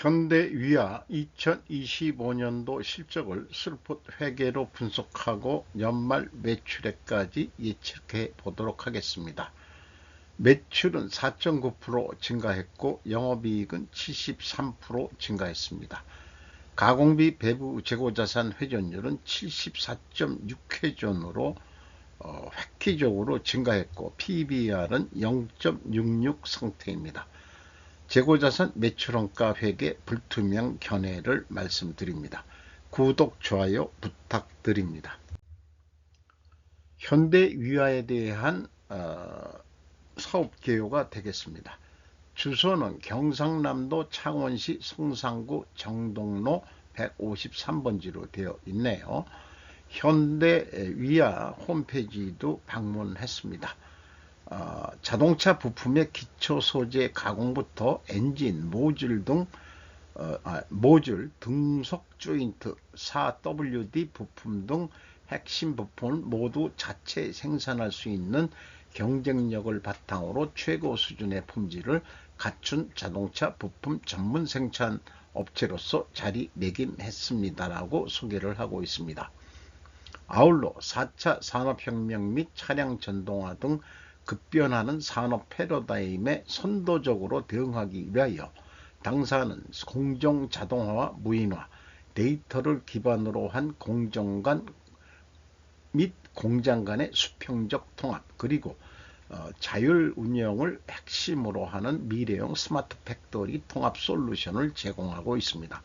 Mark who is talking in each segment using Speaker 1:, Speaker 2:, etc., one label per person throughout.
Speaker 1: 현대위아 2025년도 실적을 슬풋 회계로 분석하고 연말 매출액까지 예측해 보도록 하겠습니다. 매출은 4.9% 증가했고 영업이익은 73% 증가했습니다. 가공비 배부 재고자산 회전율은 74.6회전으로 획기적으로 증가했고 PBR은 0.66 상태입니다. 재고자산 매출원가 회계 불투명 견해를 말씀드립니다. 구독, 좋아요 부탁드립니다. 현대위아에 대한 사업 개요가 되겠습니다. 주소는 경상남도 창원시 성산구 정동로 153번지로 되어 있네요. 현대위아 홈페이지도 방문했습니다. 자동차 부품의 기초 소재 가공부터 엔진, 모듈 등 모듈, 등속 조인트, 4WD 부품 등 핵심 부품을 모두 자체 생산할 수 있는 경쟁력을 바탕으로 최고 수준의 품질을 갖춘 자동차 부품 전문 생산 업체로서 자리매김했습니다라고 소개를 하고 있습니다. 아울러 4차 산업혁명 및 차량 전동화 등 급변하는 산업 패러다임에 선도적으로 대응하기 위하여 당사는 공정 자동화와 무인화, 데이터를 기반으로 한 공정 간 및 공장 간의 수평적 통합, 그리고 자율 운영을 핵심으로 하는 미래형 스마트 팩토리 통합 솔루션을 제공하고 있습니다.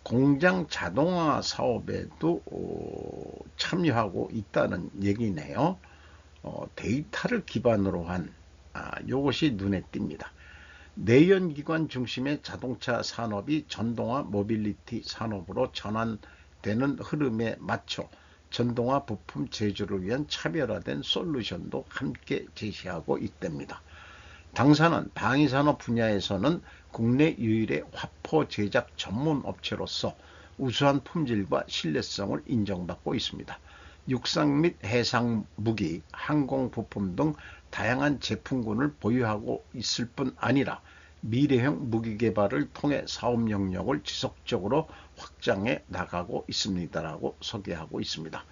Speaker 1: 공장 자동화 사업에도 참여하고 있다는 얘기네요. 데이터를 기반으로 한 이것이 눈에 띕니다. 내연기관 중심의 자동차 산업이 전동화 모빌리티 산업으로 전환되는 흐름에 맞춰 전동화 부품 제조를 위한 차별화된 솔루션도 함께 제시하고 있답니다. 당사는 방위산업 분야에서는 국내 유일의 화포 제작 전문 업체로서 우수한 품질과 신뢰성을 인정받고 있습니다. 육상 및 해상 무기, 항공 부품 등 다양한 제품군을 보유하고 있을 뿐 아니라 미래형 무기 개발을 통해 사업 영역을 지속적으로 확장해 나가고 있습니다라고 소개하고 있습니다.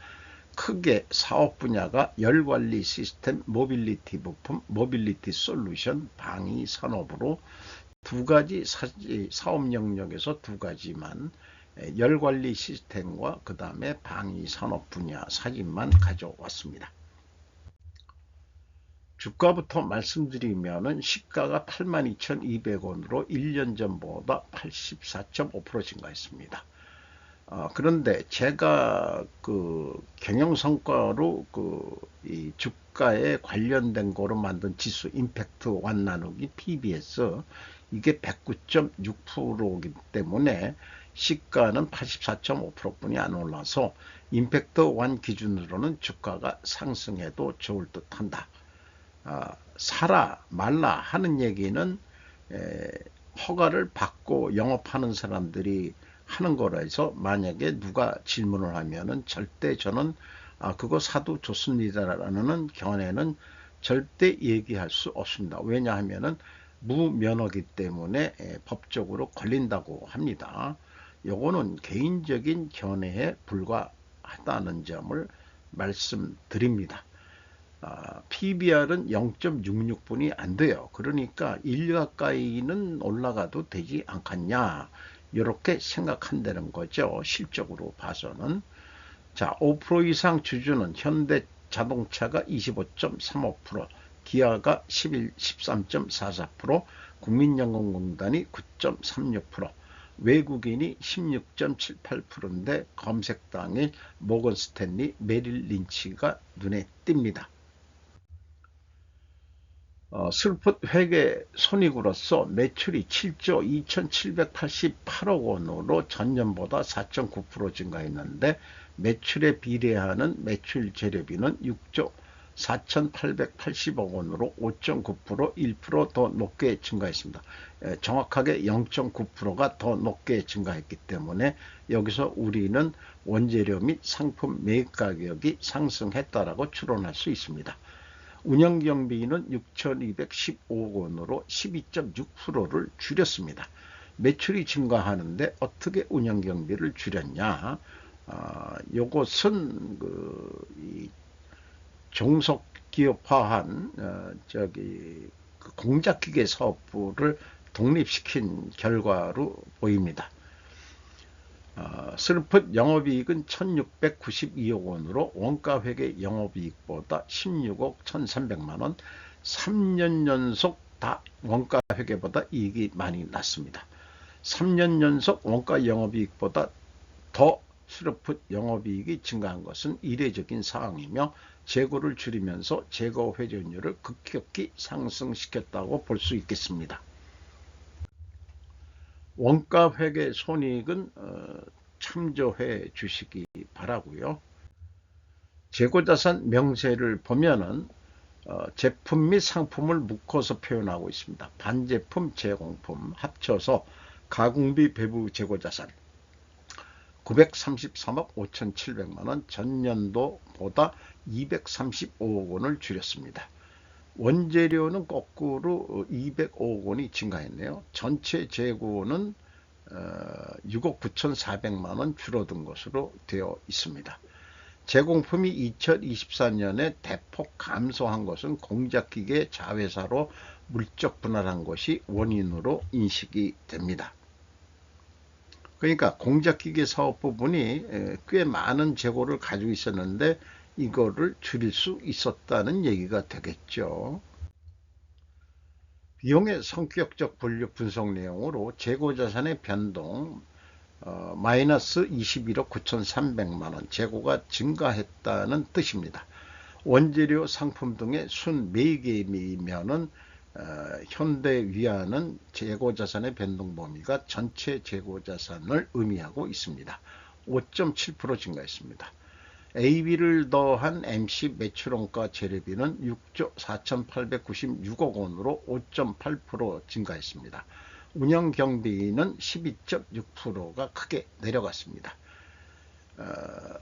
Speaker 1: 크게 사업 분야가 열관리 시스템, 모빌리티 부품, 모빌리티 솔루션, 방위 산업으로 두 가지 사업 영역에서 두 가지만 열관리 시스템과 그 다음에 방위 산업 분야 사진만 가져왔습니다. 주가부터 말씀드리면은 시가가 82,200원으로 1년 전보다 84.5% 증가했습니다. 그런데 제가 경영성과로 이 주가에 관련된 거로 만든 지수 임팩트 완 나누기 PBS 이게 109.6%이기 때문에 시가는 84.5%뿐이 안 올라서 임팩트 완 기준으로는 주가가 상승해도 좋을 듯한다. 사라 말라 하는 얘기는 허가를 받고 영업하는 사람들이 하는 거라 해서 만약에 누가 질문을 하면은 절대 저는 그거 사도 좋습니다라는 견해는 절대 얘기할 수 없습니다. 왜냐하면은 무면허기 때문에 법적으로 걸린다고 합니다. 요거는 개인적인 견해에 불과하다는 점을 말씀드립니다. PBR은 0.66분이 안 돼요. 그러니까 1 가까이는 올라가도 되지 않겠냐 이렇게 생각한다는 거죠. 실적으로 봐서는. 자, 5% 이상 주주는 현대자동차가 25.35%, 기아가 13.44%, 국민연금공단이 9.36%, 외국인이 16.78%인데 검색 당일 모건 스탠리, 메릴 린치가 눈에 띕니다. 슬풋 회계 손익으로서 매출이 7조 2,788억 원으로 전년보다 4.9% 증가했는데 매출에 비례하는 매출 재료비는 6조 4,880억 원으로 5.9% 1% 더 높게 증가했습니다. 정확하게 0.9%가 더 높게 증가했기 때문에 여기서 우리는 원재료 및 상품 매입 가격이 상승했다라고 추론할 수 있습니다. 운영경비는 6,215억 원으로 12.6%를 줄였습니다. 매출이 증가하는데 어떻게 운영경비를 줄였냐? 요것은 이 종속기업화한 그 공작기계 사업부를 독립시킨 결과로 보입니다. 슬롯 영업이익은 1692억 원으로 원가회계 영업이익보다 16억 1300만원, 3년 연속 다 원가회계보다 이익이 많이 났습니다. 3년 연속 원가 영업이익보다 더 슬롯 영업이익이 증가한 것은 이례적인 사항이며 재고를 줄이면서 재고 회전율을 급격히 상승시켰다고 볼 수 있겠습니다. 원가회계 손익은 참조해 주시기 바라고요. 재고자산 명세를 보면은 제품 및 상품을 묶어서 표현하고 있습니다. 반제품, 제공품 합쳐서 가공비 배부 재고자산 933억 5,700만원, 전년도보다 235억 원을 줄였습니다. 원재료는 거꾸로 205억 원이 증가했네요. 전체 재고는 6억 9,400만원 줄어든 것으로 되어 있습니다. 제공품이 2024년에 대폭 감소한 것은 공작기계 자회사로 물적 분할한 것이 원인으로 인식이 됩니다. 그러니까 공작기계 사업 부분이 꽤 많은 재고를 가지고 있었는데 이거를 줄일 수 있었다는 얘기가 되겠죠. 비용의 성격적 분류 분석 내용으로 재고자산의 변동 마이너스 21억 9,300만원 재고가 증가했다는 뜻입니다. 원재료 상품 등의 순매입이면은 현대위안은 재고자산의 변동 범위가 전체 재고자산을 의미하고 있습니다. 5.7% 증가했습니다. AB를 더한 MC 매출원가 재료비는 6조 4,896억 원으로 5.8% 증가했습니다. 운영경비는 12.6%가 크게 내려갔습니다.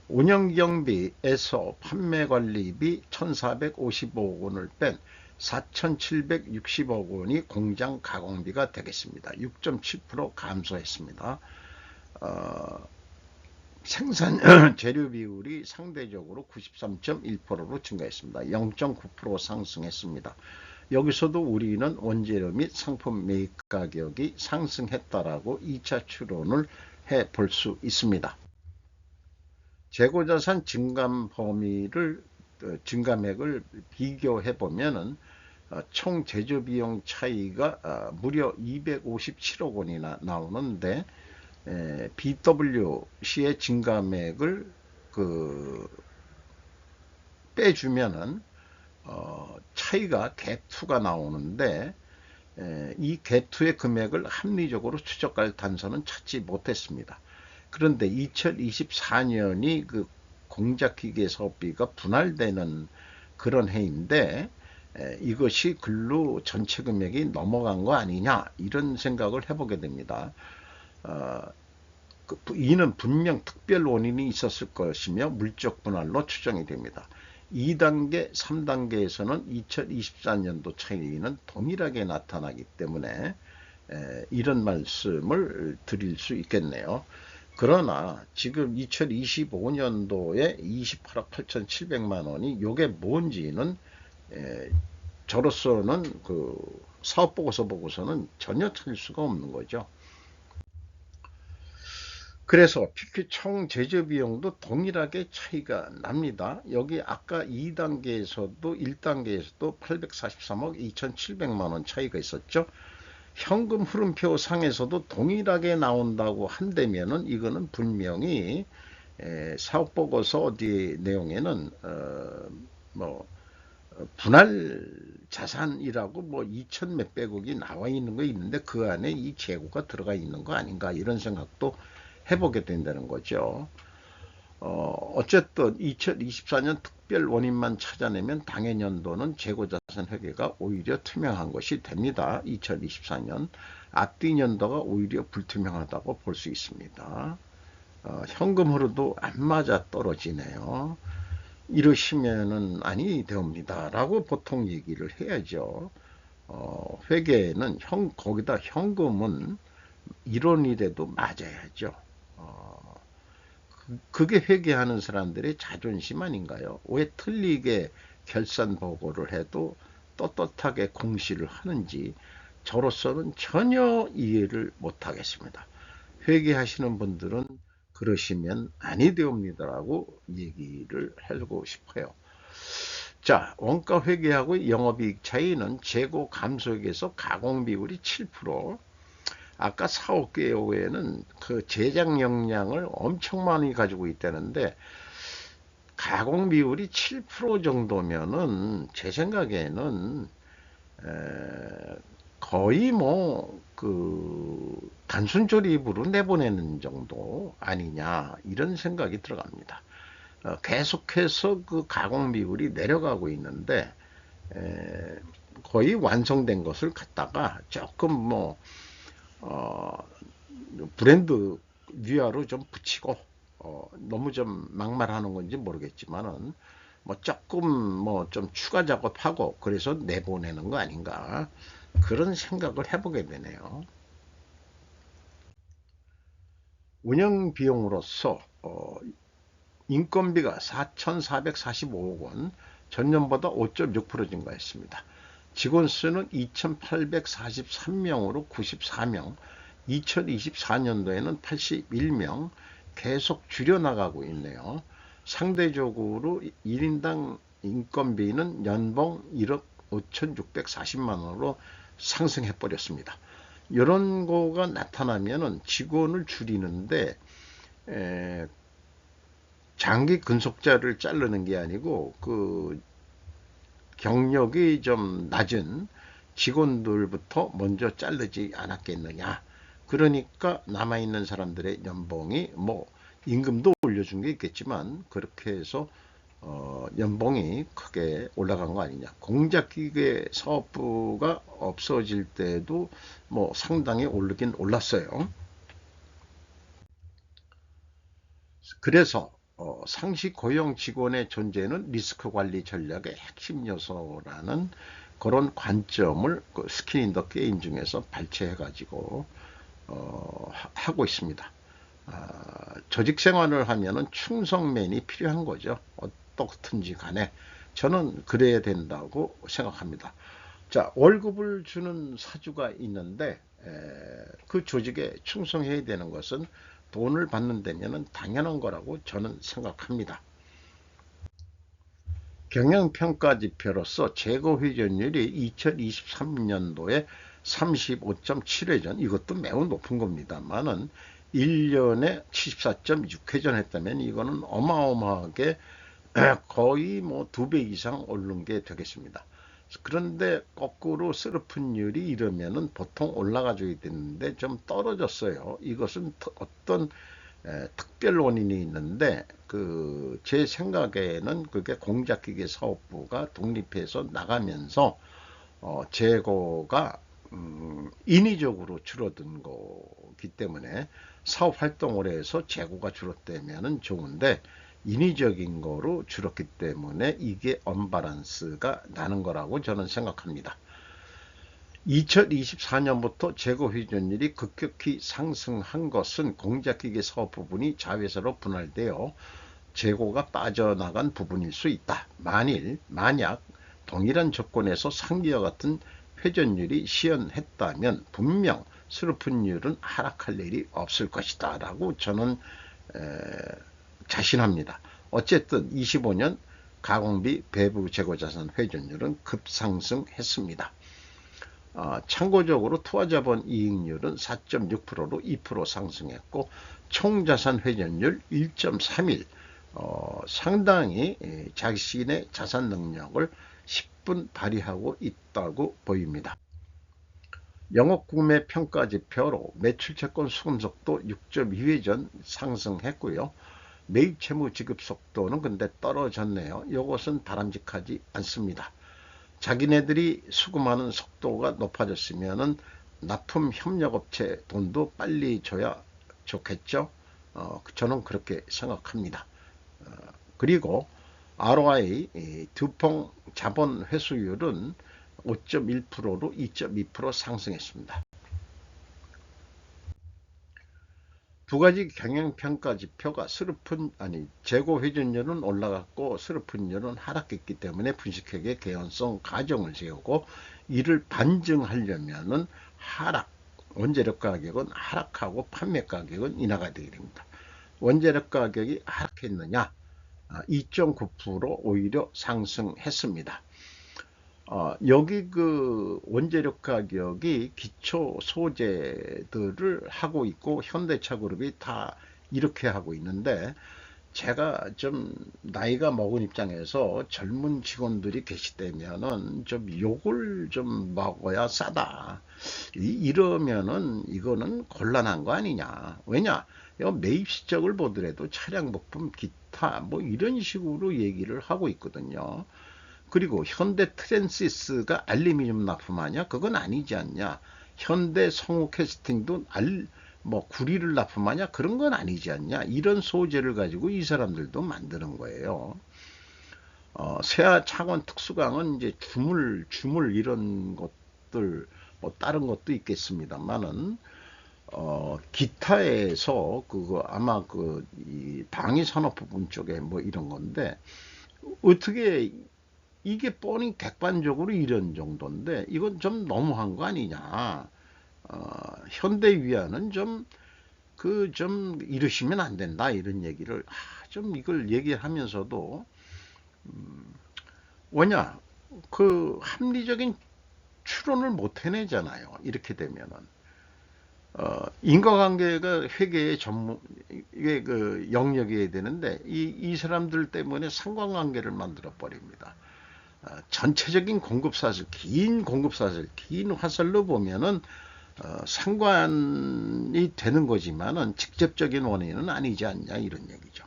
Speaker 1: 운영경비에서 판매관리비 1,455억 원을 뺀 4,760억 원이 공장 가공비가 되겠습니다. 6.7% 감소했습니다. 생산 재료 비율이 상대적으로 93.1%로 증가했습니다. 0.9% 상승했습니다. 여기서도 우리는 원재료 및 상품 매입 가격이 상승했다라고 2차 추론을 해 볼 수 있습니다. 재고자산 증감 범위를 증감액을 비교해 보면은 총 제조 비용 차이가 무려 257억 원이나 나오는데 BWC의 증감액을 빼주면은 차이가 갭2가 나오는데 이 갭2의 금액을 합리적으로 추적할 단서는 찾지 못했습니다. 그런데 2024년이 그 공작기계 사업비가 분할되는 그런 해인데 이것이 글로 전체 금액이 넘어간 거 아니냐 이런 생각을 해보게 됩니다. 이는 분명 특별 원인이 있었을 것이며 물적 분할로 추정이 됩니다. 2단계, 3단계에서는 2024년도 차이는 동일하게 나타나기 때문에 이런 말씀을 드릴 수 있겠네요. 그러나 지금 2025년도에 28억 8,700만 원이 이게 뭔지는 저로서는 그 사업보고서 보고서는 전혀 찾을 수가 없는 거죠. 그래서 PQ 총 제조 비용도 동일하게 차이가 납니다. 여기 아까 2단계에서도 1단계에서도 843억 2,700만 원 차이가 있었죠. 현금 흐름표 상에서도 동일하게 나온다고 한다면은 이거는 분명히 사업보고서 어디 내용에는 분할 자산이라고 2천 몇백억이 나와 있는 거 있는데 그 안에 이 재고가 들어가 있는 거 아닌가 이런 생각도 해보게 된다는 거죠. 어쨌든 2024년 특별 원인만 찾아내면 당해년도는 재고자산 회계가 오히려 투명한 것이 됩니다. 2024년 앞뒤 년도가 오히려 불투명하다고 볼 수 있습니다. 현금 흐름도 안 맞아 떨어지네요. 이러시면은 아니 되옵니다 라고 보통 얘기를 해야죠. 회계는 거기다 현금은 이론이라도 맞아야죠. 그게 회계하는 사람들의 자존심 아닌가요? 왜 틀리게 결산 보고를 해도 떳떳하게 공시를 하는지 저로서는 전혀 이해를 못하겠습니다. 회계하시는 분들은 그러시면 아니 되옵니다라고 얘기를 하고 싶어요. 자, 원가 회계하고 영업이익 차이는 재고 감소액에서 가공 비율이 7%, 아까 4, 5개월에는 그 제작 역량을 엄청 많이 가지고 있다는데 가공 비율이 7% 정도면은 제 생각에는 거의 뭐 그 단순 조립으로 내보내는 정도 아니냐 이런 생각이 들어갑니다. 계속해서 그 가공 비율이 내려가고 있는데 거의 완성된 것을 갖다가 조금 뭐 브랜드 위아로 좀 붙이고 너무 좀 막말하는 건지 모르겠지만은 뭐 조금 뭐 좀 추가 작업하고 그래서 내보내는 거 아닌가 그런 생각을 해보게 되네요. 운영 비용으로서 인건비가 4,445억 원, 전년보다 5.6% 증가했습니다. 직원 수는 2,843명으로 94명, 2024년도에는 81명 계속 줄여나가고 있네요. 상대적으로 1인당 인건비는 연봉 1억 5,640만 원으로 상승해 버렸습니다. 이런 거가 나타나면은 직원을 줄이는데 장기 근속자를 자르는 게 아니고 그 경력이 좀 낮은 직원들부터 먼저 자르지 않았겠느냐. 그러니까 남아있는 사람들의 연봉이 뭐 임금도 올려준 게 있겠지만 그렇게 해서 연봉이 크게 올라간 거 아니냐. 공작기계 사업부가 없어질 때도 뭐 상당히 오르긴 올랐어요. 그래서 상시 고용 직원의 존재는 리스크 관리 전략의 핵심 요소라는 그런 관점을 그 스킨 인 더 게임 중에서 발췌해 가지고 하고 있습니다. 조직 생활을 하면은 충성맨이 필요한 거죠. 어떻든지 간에 저는 그래야 된다고 생각합니다. 자, 월급을 주는 사주가 있는데 그 조직에 충성해야 되는 것은 돈을 받는 데면은 당연한 거라고 저는 생각합니다. 경영평가지표로서 재고회전율이 2023년도에 35.7회전, 이것도 매우 높은 겁니다만은 1년에 74.6회전 했다면 이거는 어마어마하게 거의 뭐 2배 이상 오른 게 되겠습니다. 그런데 거꾸로 스르픈율이 이러면은 보통 올라가줘야 되는데 좀 떨어졌어요. 이것은 어떤 특별 원인이 있는데 그 제 생각에는 그게 공작기계 사업부가 독립해서 나가면서 재고가 인위적으로 줄어든 거기 때문에 사업 활동을 해서 재고가 줄었다면 좋은데 인위적인 거로 줄었기 때문에 이게 언밸런스가 나는 거라고 저는 생각합니다. 2024년부터 재고 회전율이 급격히 상승한 것은 공작기계 사업 부분이 자회사로 분할되어 재고가 빠져나간 부분일 수 있다. 만약 동일한 조건에서 상기와 같은 회전율이 시현했다면 분명 스루픈율은 하락할 일이 없을 것이다 라고 저는 자신합니다. 어쨌든 25년 가공비 배부 재고자산 회전율은 급상승했습니다. 참고적으로 투하자본 이익률은 4.6%로 2% 상승했고 총자산 회전율 1.31, 상당히 자신의 자산 능력을 10분 발휘하고 있다고 보입니다. 영업구매 평가지표로 매출채권 수금속도 6.2회전 상승했고요. 매입 채무 지급 속도는 근데 떨어졌네요. 이것은 바람직하지 않습니다. 자기네들이 수금하는 속도가 높아졌으면은 납품 협력업체 돈도 빨리 줘야 좋겠죠. 저는 그렇게 생각합니다. 그리고 ROI 두펑 자본 회수율은 5.1%로 2.2% 상승했습니다. 두 가지 경영평가 지표가 재고 회전율은 올라갔고 스르픈율은 하락했기 때문에 분식회계 개연성 가정을 세우고 이를 반증하려면은 원재료 가격은 하락하고 판매 가격은 인하가 되게 됩니다. 원재료 가격이 하락했느냐? 2.9% 오히려 상승했습니다. 여기 그 원재료 가격이 기초 소재들을 하고 있고 현대차 그룹이 다 이렇게 하고 있는데, 제가 좀 나이가 먹은 입장에서 젊은 직원들이 계시다면은 좀 욕을 좀 먹어야 싸다. 이러면은 이거는 곤란한 거 아니냐. 왜냐? 매입 실적을 보더라도 차량 부품 기타 뭐 이런 식으로 얘기를 하고 있거든요. 그리고 현대 트랜시스가 알루미늄 납품하냐? 그건 아니지 않냐? 현대 성우 캐스팅도 구리를 납품하냐? 그런 건 아니지 않냐? 이런 소재를 가지고 이 사람들도 만드는 거예요. 세아 창원 특수강은 이제 주물 이런 것들, 뭐 다른 것도 있겠습니다만은, 기타에서 그거 아마 이 방위산업 부분 쪽에 뭐 이런 건데, 어떻게 이게 뻔히 객관적으로 이런 정도인데 이건 좀 너무한 거 아니냐. 현대위안은 좀 이러시면 안 된다 이런 얘기를 좀 이걸 얘기하면서도 뭐냐 그 합리적인 추론을 못 해내잖아요. 이렇게 되면은 인과관계가 회계의 이게 그 영역이어야 되는데 이 사람들 때문에 상관관계를 만들어 버립니다. 전체적인 긴 화살로 보면은 상관이 되는 거지만은 직접적인 원인은 아니지 않냐 이런 얘기죠.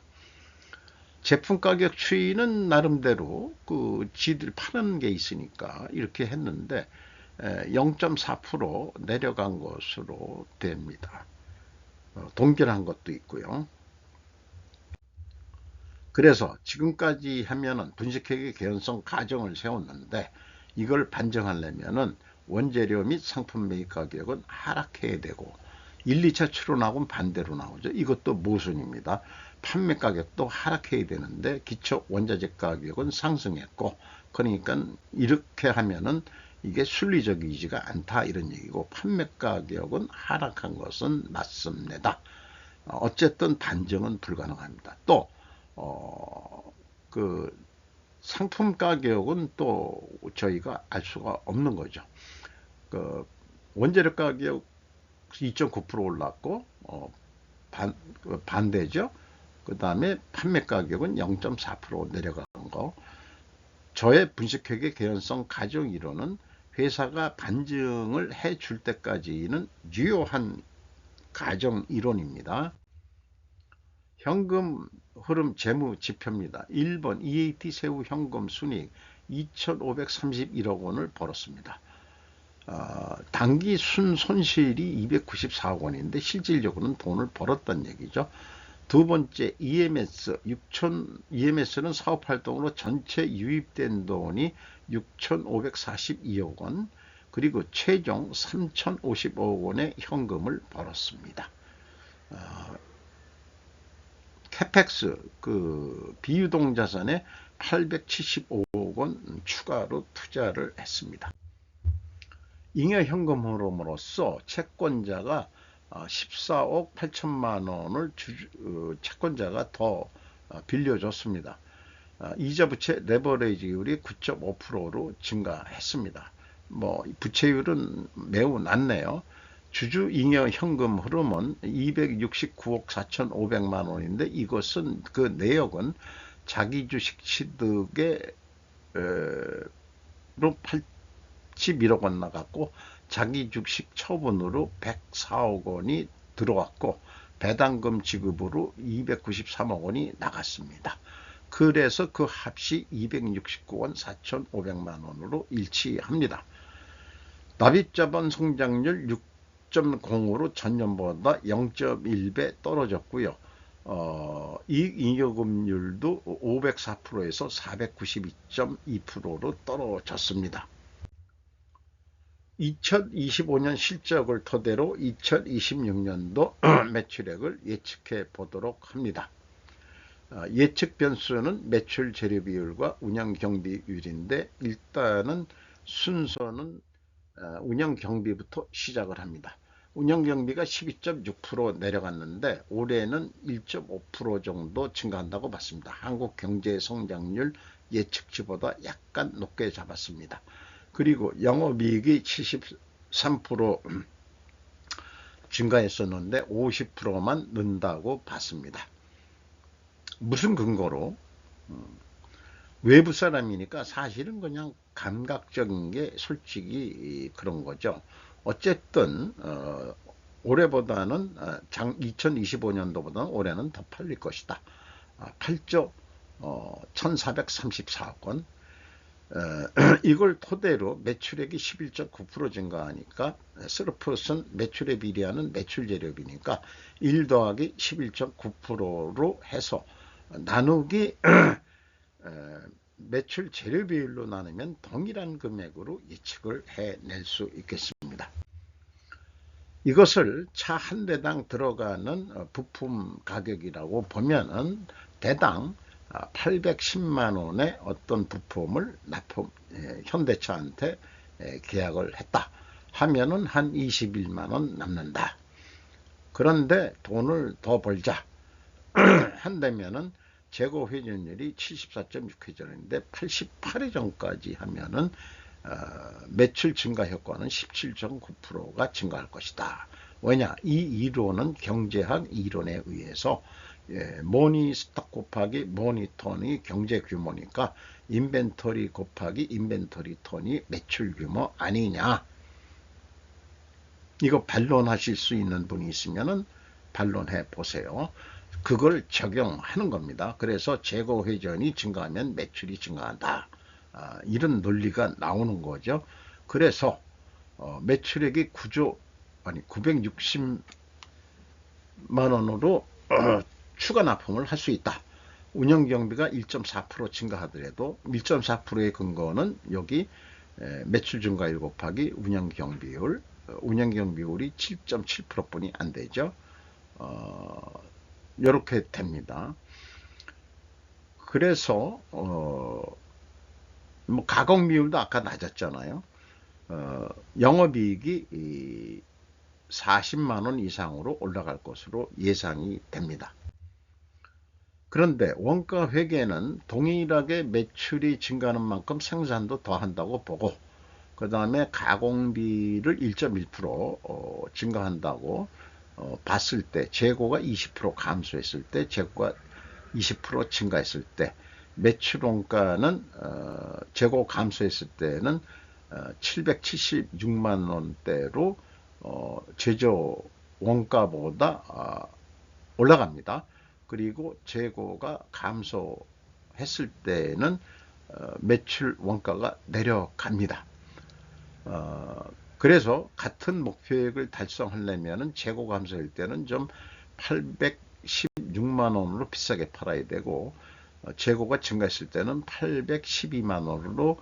Speaker 1: 제품 가격 추이는 나름대로 지들 파는 게 있으니까 이렇게 했는데 0.4% 내려간 것으로 됩니다. 동결한 것도 있고요. 그래서 지금까지 하면은 분식회계 개연성 가정을 세웠는데 이걸 반증하려면은 원재료 및 상품 매입 가격은 하락해야 되고 1, 2차 추론하고는 반대로 나오죠. 이것도 모순입니다. 판매 가격도 하락해야 되는데 기초 원자재 가격은 상승했고, 그러니까 이렇게 하면은 이게 순리적이지가 않다 이런 얘기고, 판매 가격은 하락한 것은 맞습니다. 어쨌든 반증은 불가능합니다. 또 그 상품 가격은 또 저희가 알 수가 없는 거죠. 그 원재료 가격 2.9% 올랐고 반대죠. 그 다음에 판매 가격은 0.4% 내려간 거. 저의 분식회계 개연성 가정 이론은 회사가 반증을 해줄 때까지는 유효한 가정 이론입니다. 현금 흐름 재무 지표입니다. 1번 EAT 세후 현금 순이익 2,531억 원을 벌었습니다. 단기 손실이 294억 원인데 실질적으로는 돈을 벌었다는 얘기죠. 두 번째 EMS는 사업활동으로 전체 유입된 돈이 6,542억 원, 그리고 최종 3,055억 원의 현금을 벌었습니다. 캐펙스 비유동 자산에 875억 원 추가로 투자를 했습니다. 잉여 현금 흐름으로써 채권자가 14억 8천만 원을 채권자가 더 빌려줬습니다. 이자 부채 레버리지율이 9.5%로 증가했습니다. 부채율은 매우 낮네요. 주주 잉여 현금 흐름은 269억 4,500만 원인데 이것은 그 내역은 자기 주식 취득에 로 81억 원 나갔고 자기 주식 처분으로 104억 원이 들어왔고 배당금 지급으로 293억 원이 나갔습니다. 그래서 그 합이 269원 4,500만 원으로 일치합니다. 납입자본 성장률 6.0으로 전년보다 0.1배 떨어졌고요. 이익잉여금률도 504%에서 492.2%로 떨어졌습니다. 2025년 실적을 토대로 2026년도 매출액을 예측해 보도록 합니다. 예측 변수는 매출 재료 비율과 운영 경비율인데 일단은 순서는 운영 경비부터 시작을 합니다. 운영 경비가 12.6% 내려갔는데 올해는 1.5% 정도 증가한다고 봤습니다. 한국 경제 성장률 예측치보다 약간 높게 잡았습니다. 그리고 영업이익이 73% 증가했었는데 50%만 는다고 봤습니다. 무슨 근거로? 외부 사람이니까 사실은 그냥 감각적인 게 솔직히 그런 거죠. 어쨌든 올해보다는 2025년도보다는 올해는 더 팔릴 것이다. 8조 1434억 원. 이걸 토대로 매출액이 11.9% 증가하니까 스르폿은 매출에 비례하는 매출 재료비니까 1 더하기 11.9%로 해서 나누기 매출 재료 비율로 나누면 동일한 금액으로 예측을 해낼 수 있겠습니다. 이것을 차 한 대당 들어가는 부품 가격이라고 보면은 대당 810만 원의 어떤 부품을 현대차한테 계약을 했다 하면은 한 21만 원 남는다. 그런데 돈을 더 벌자 한다면은 재고 회전율이 74.6회전인데 88회전까지 하면은 매출 증가 효과는 17.9%가 증가할 것이다. 왜냐? 이 이론은 경제학 이론에 의해서 모니 스톡 곱하기 모니 톤이 경제 규모니까 인벤토리 곱하기 인벤토리 톤이 매출 규모 아니냐. 이거 반론하실 수 있는 분이 있으면은 반론해 보세요. 그걸 적용하는 겁니다. 그래서 재고 회전이 증가하면 매출이 증가한다. 이런 논리가 나오는 거죠. 그래서 매출액이 960만 원으로 추가 납품을 할 수 있다. 운영경비가 1.4% 증가하더라도 1.4%의 근거는 여기 매출 증가율 곱하기 운영경비율, 운영경비율이 7.7%뿐이 안 되죠. 이렇게 됩니다. 그래서 뭐 가공비율도 아까 낮았잖아요. 영업이익이 40만 원 이상으로 올라갈 것으로 예상이 됩니다. 그런데 원가 회계는 동일하게 매출이 증가하는 만큼 생산도 더한다고 보고 그 다음에 가공비를 1.1% 증가한다고 봤을 때 재고가 20% 감소했을 때 재고가 20% 증가했을 때 매출 원가는 재고 감소했을 때는 776만 원대로 제조 원가보다 올라갑니다. 그리고 재고가 감소했을 때는 매출 원가가 내려갑니다. 그래서 같은 목표액을 달성하려면 재고 감소할 때는 좀 816만 원으로 비싸게 팔아야 되고 재고가 증가했을 때는 812만 원으로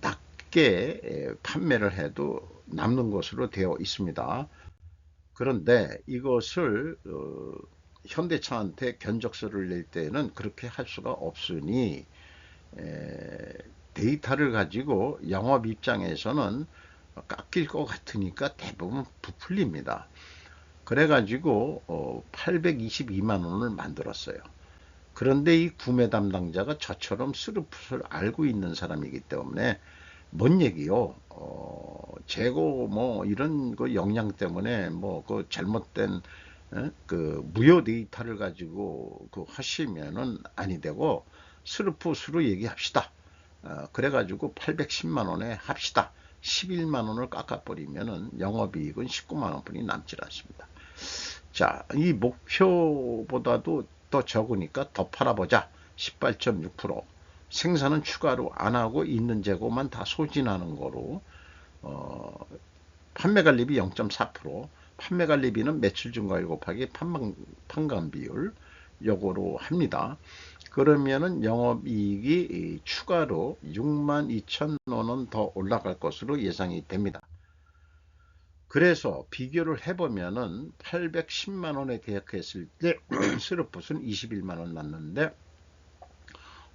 Speaker 1: 낮게 판매를 해도 남는 것으로 되어 있습니다. 그런데 이것을 현대차한테 견적서를 낼 때는 그렇게 할 수가 없으니 데이터를 가지고 영업 입장에서는 깎일 것 같으니까 대부분 부풀립니다. 그래가지고 822만 원을 만들었어요. 그런데 이 구매 담당자가 저처럼 스르폿을 알고 있는 사람이기 때문에 뭔 얘기요? 재고 뭐 이런 거 역량 때문에 뭐 그 잘못된 그 무효 데이터를 가지고 그 하시면은 아니 되고 스르폿으로 얘기합시다. 그래가지고 810만 원에 합시다. 11만 원을 깎아버리면은 영업이익은 19만 원뿐이 남질 않습니다. 자, 이 목표보다도 더 적으니까 더 팔아보자. 18.6%. 생산은 추가로 안 하고 있는 재고만 다 소진하는 거로 판매관리비 0.4%, 판매관리비는 매출 증가율 곱하기 판관 비율, 요거로 합니다. 그러면은 영업이익이 추가로 62,000원 더 올라갈 것으로 예상이 됩니다. 그래서 비교를 해보면은 810만원에 계약했을 때 스루풋은 21만원 났는데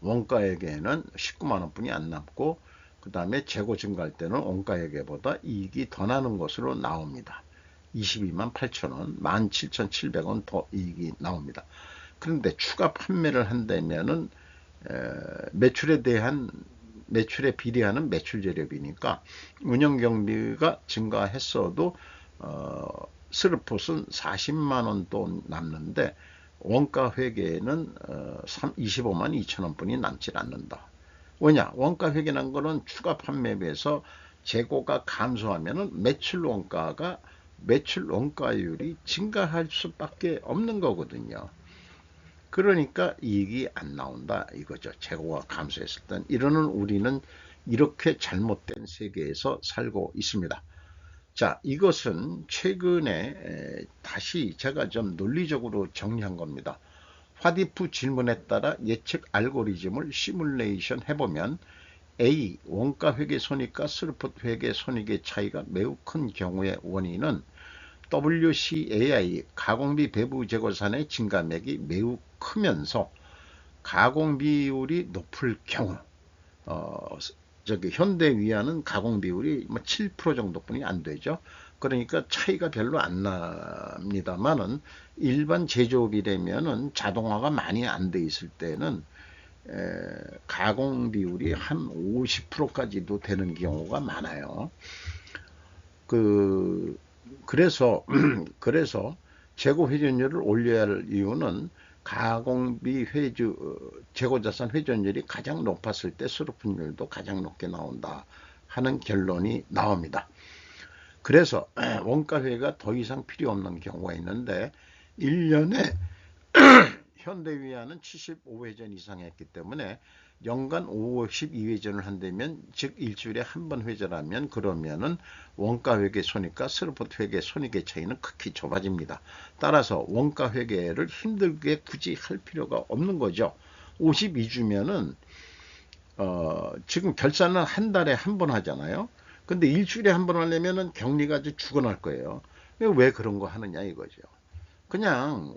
Speaker 1: 원가액에는 19만원 뿐이 안 남고, 그 다음에 재고 증가할 때는 원가액보다 이익이 더 나는 것으로 나옵니다. 22만 8천원, 17,700원 더 이익이 나옵니다. 그런데 추가 판매를 한다면은 매출에 비례하는 매출 재료비니까 운영 경비가 증가했어도 스루풋은 40만원 돈 남는데 원가 회계에는 25만 2천원 뿐이 남질 않는다. 왜냐? 원가 회계란 거는 추가 판매에 비해서 재고가 감소하면은 매출 원가율이 증가할 수밖에 없는 거거든요. 그러니까 이익이 안 나온다 이거죠. 재고가 감소했을 땐. 이러는 우리는 이렇게 잘못된 세계에서 살고 있습니다. 자, 이것은 최근에 다시 제가 좀 논리적으로 정리한 겁니다. 화디프 질문에 따라 예측 알고리즘을 시뮬레이션 해보면 A. 원가 회계 손익과 스루풋 회계 손익의 차이가 매우 큰 경우의 원인은 WCAI 가공비 배부 재고산의 증가액이 매우 크면서 가공 비율이 높을 경우, 현대위안은 가공 비율이 7% 정도뿐이 안 되죠. 그러니까 차이가 별로 안 납니다만은 일반 제조업이라면은 자동화가 많이 안 돼 있을 때는 가공 비율이 한 50%까지도 되는 경우가 많아요. 그래서 재고 회전율을 올려야 할 이유는 가공비 재고자산 회전율이 가장 높았을 때 스루풋율도 가장 높게 나온다 하는 결론이 나옵니다. 그래서 원가회가 더 이상 필요 없는 경우가 있는데 1년에 현대위안은 75회전 이상 했기 때문에 연간 52회전을 한다면, 즉 일주일에 한 번 회전하면, 그러면은 원가 회계 손익과 스루풋 회계 손익의 차이는 극히 좁아집니다. 따라서 원가 회계를 힘들게 굳이 할 필요가 없는 거죠. 52주면은 지금 결산은 한 달에 한 번 하잖아요. 근데 일주일에 한 번 하려면은 격리가 아주 죽어날 거예요. 왜 그런 거 하느냐 이거죠. 그냥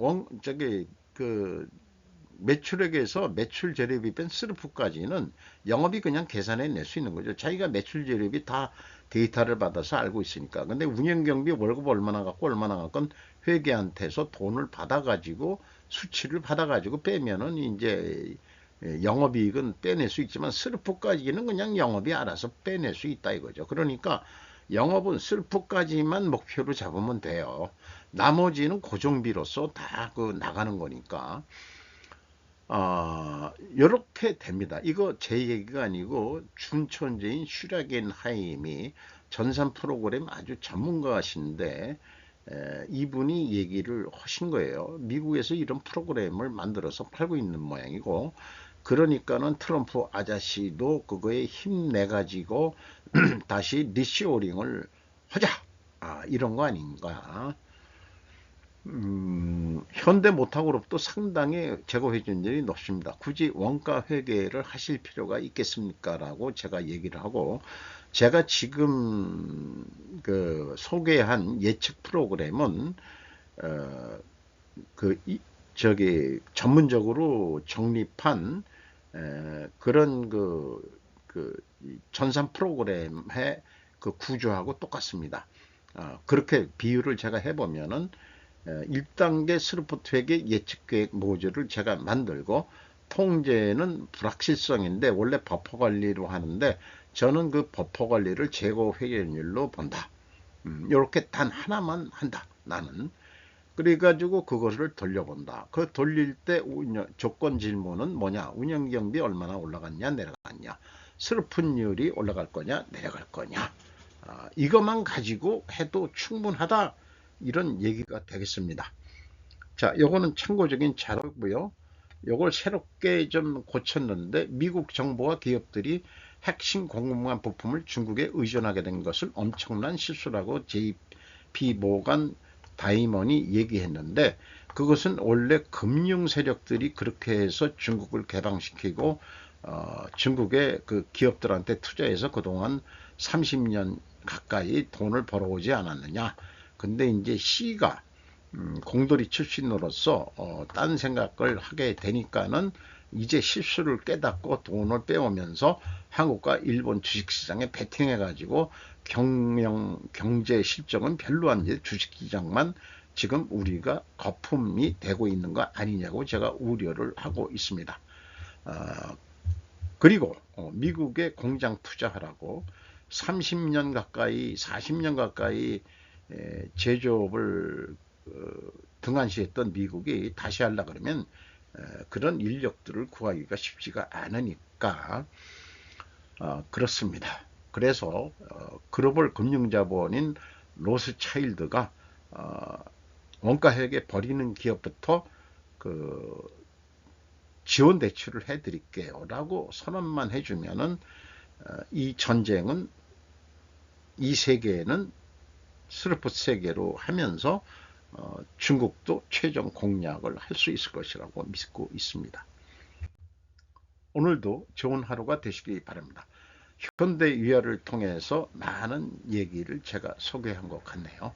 Speaker 1: 매출액에서 매출 재료비 뺀 스루풋까지는 영업이 그냥 계산해 낼 수 있는 거죠. 자기가 매출 재료비 다 데이터를 받아서 알고 있으니까. 근데 운영경비 월급 얼마나 갖고 얼마나 갖고 회계한테서 돈을 받아가지고 수치를 받아가지고 빼면은 이제 영업이익은 빼낼 수 있지만 스루풋까지는 그냥 영업이 알아서 빼낼 수 있다 이거죠. 그러니까 영업은 스루풋까지만 목표로 잡으면 돼요. 나머지는 고정비로서 다 나가는 거니까. 이렇게 됩니다. 이거 제 얘기가 아니고 준천재인 슈라겐 하임이 전산 프로그램 아주 전문가신데 이분이 얘기를 하신 거예요. 미국에서 이런 프로그램을 만들어서 팔고 있는 모양이고, 그러니까는 트럼프 아저씨도 그거에 힘내가지고 다시 리쇼링을 하자, 이런 거 아닌가. 현대모터그룹도 상당히 재고 회전율이 높습니다. 굳이 원가 회계를 하실 필요가 있겠습니까? 라고 제가 얘기를 하고, 제가 지금 소개한 예측 프로그램은 전문적으로 정립한 그런 전산 프로그램의 구조하고 똑같습니다. 그렇게 비율을 제가 해보면은 1단계 스루풋 회계 예측 계획 모듈을 제가 만들고, 통제는 불확실성인데 원래 버퍼 관리로 하는데 저는 그 버퍼 관리를 재고 회전율로 본다. 이렇게 단 하나만 한다 나는. 그래가지고 그것을 돌려본다. 그 돌릴 때 조건 질문은 뭐냐? 운영경비 얼마나 올라갔냐 내려갔냐, 스루풋율이 올라갈 거냐 내려갈 거냐, 이것만 가지고 해도 충분하다, 이런 얘기가 되겠습니다. 자, 요거는 참고적인 자료고요. 요걸 새롭게 좀 고쳤는데, 미국 정부와 기업들이 핵심 공급망 부품을 중국에 의존하게 된 것을 엄청난 실수라고 JP 모간 다이먼이 얘기했는데, 그것은 원래 금융 세력들이 그렇게 해서 중국을 개방시키고 중국의 그 기업들한테 투자해서 그동안 30년 가까이 돈을 벌어오지 않았느냐. 근데 이제 C가 공돌이 출신으로서 딴 생각을 하게 되니까는 이제 실수를 깨닫고 돈을 빼오면서 한국과 일본 주식시장에 베팅해가지고 경제 실적은 별로한데 주식시장만 지금 우리가 거품이 되고 있는 거 아니냐고 제가 우려를 하고 있습니다. 그리고 미국에 공장 투자하라고 30년 가까이 40년 가까이 제조업을 등한시했던 미국이 다시 하려고 그러면 그런 인력들을 구하기가 쉽지가 않으니까 그렇습니다. 그래서 글로벌 금융자본인 로스차일드가 원가회계 버리는 기업부터 그 지원 대출을 해드릴게요 라고 선언만 해주면은 이 전쟁은 이 세계는 스르프 세계로 하면서 중국도 최종 공략을 할 수 있을 것이라고 믿고 있습니다. 오늘도 좋은 하루가 되시기 바랍니다. 현대 위아를 통해서 많은 얘기를 제가 소개한 것 같네요.